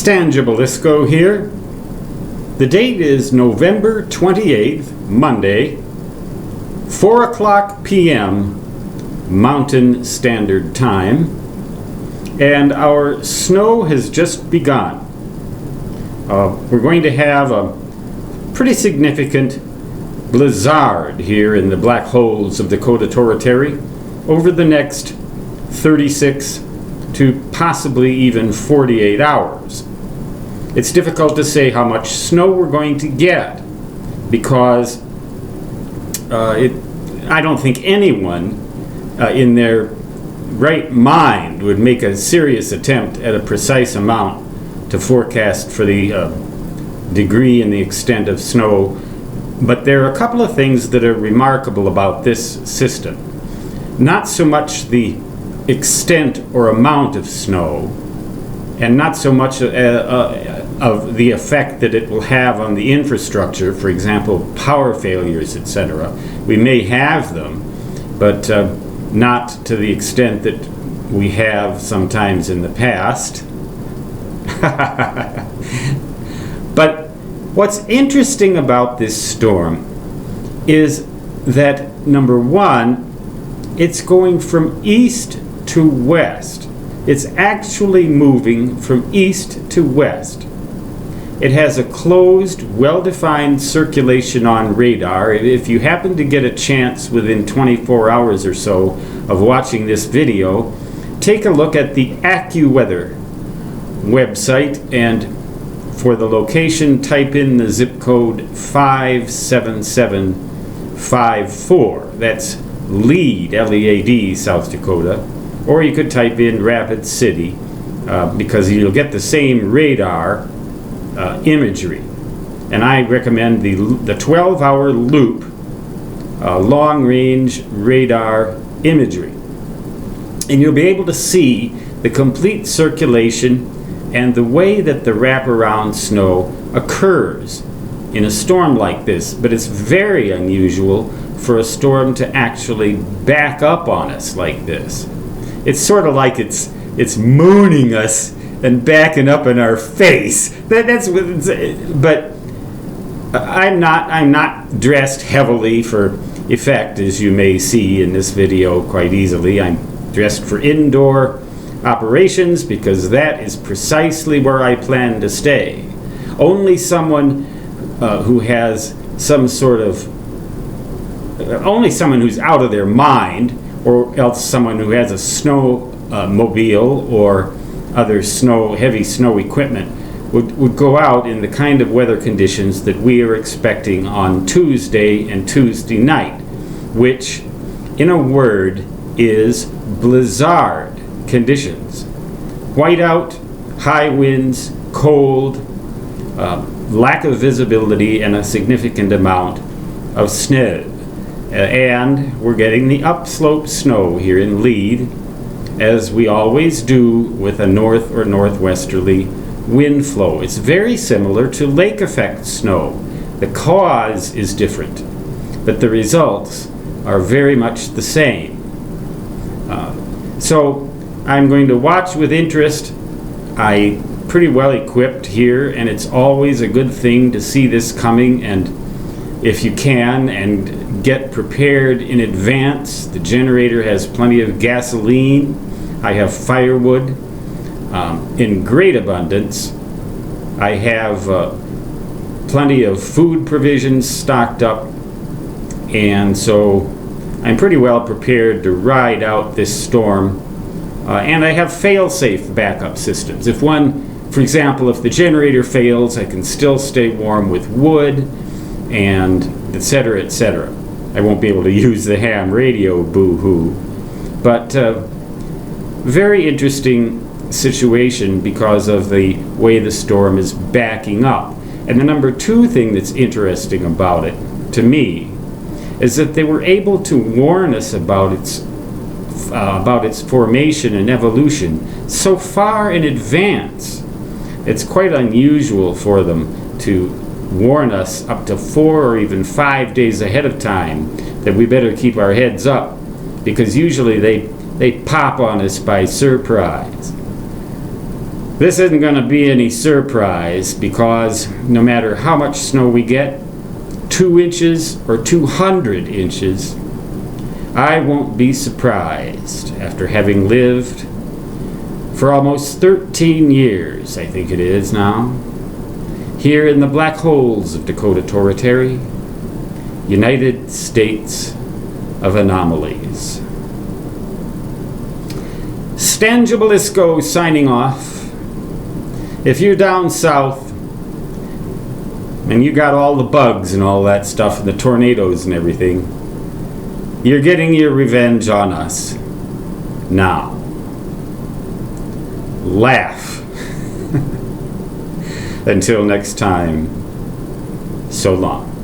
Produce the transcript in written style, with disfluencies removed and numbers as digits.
Stan Jabalisco here. The date is November 28th, Monday, 4 o'clock p.m. Mountain Standard Time, and our snow has just begun. We're going to have a pretty significant blizzard here in the Black Holes of Dakota Territory over the next 36 to possibly even 48 hours. It's difficult to say how much snow we're going to get because I don't think anyone in their right mind would make a serious attempt at a precise amount to forecast for the degree and the extent of snow. But there are a couple of things that are remarkable about this system. Not so much the extent or amount of snow, and not so much of the effect that it will have on the infrastructure, for example, power failures, etc. We may have them, but not to the extent that we have sometimes in the past. But what's interesting about this storm is that, number one, it's going from east to west. It's actually moving from east to west. It has a closed, well-defined circulation on radar. If you happen to get a chance within 24 hours or so of watching this video, take a look at the AccuWeather website, and for the location, type in the zip code 57754. That's Lead, L-E-A-D, South Dakota. Or you could type in Rapid City because you'll get the same radar imagery. And I recommend the 12-hour loop long-range radar imagery. And you'll be able to see the complete circulation and the way that the wraparound snow occurs in a storm like this. But it's very unusual for a storm to actually back up on us like this. It's sort of like it's mooning us and backing up in our face. That's what but I'm not dressed heavily for effect, as you may see in this video quite easily. I'm dressed for indoor operations because that is precisely where I plan to stay. Only someone who has some sort of only someone who's out of their mind, or else someone who has a snow mobile or other heavy snow equipment would go out in the kind of weather conditions that we are expecting on Tuesday and Tuesday night, which, in a word, is blizzard conditions. Whiteout, high winds, cold, lack of visibility, and a significant amount of snow. And we're getting the upslope snow here in Lead, as we always do with a north or northwesterly wind flow. It's very similar to lake effect snow. The cause is different, but the results are very much the same. So I'm going to watch with interest. I'm pretty well equipped here, and it's always a good thing to see this coming, and if you can, and get prepared in advance. The generator has plenty of gasoline. I have firewood in great abundance. I have plenty of food provisions stocked up, and so I'm pretty well prepared to ride out this storm. And I have fail-safe backup systems. If one, for example, if the generator fails, I can still stay warm with wood, and etc., etc. I won't be able to use the ham radio, boo-hoo. But very interesting situation because of the way the storm is backing up. And the number two thing that's interesting about it, to me, is that they were able to warn us about its formation and evolution so far in advance. It's quite unusual for them to warn us up to 4 or even 5 days ahead of time that we better keep our heads up, because usually they pop on us by surprise. This isn't going to be any surprise because no matter how much snow we get, 2 inches or 200 inches, I won't be surprised after having lived for almost 13 years, I think it is now, here in the black holes of Dakota Territory, United States of Anomalies. Stan Jabalisco signing off. If you're down south and you got all the bugs and all that stuff and the tornadoes and everything, you're getting your revenge on us now. Laugh. Until next time, so long.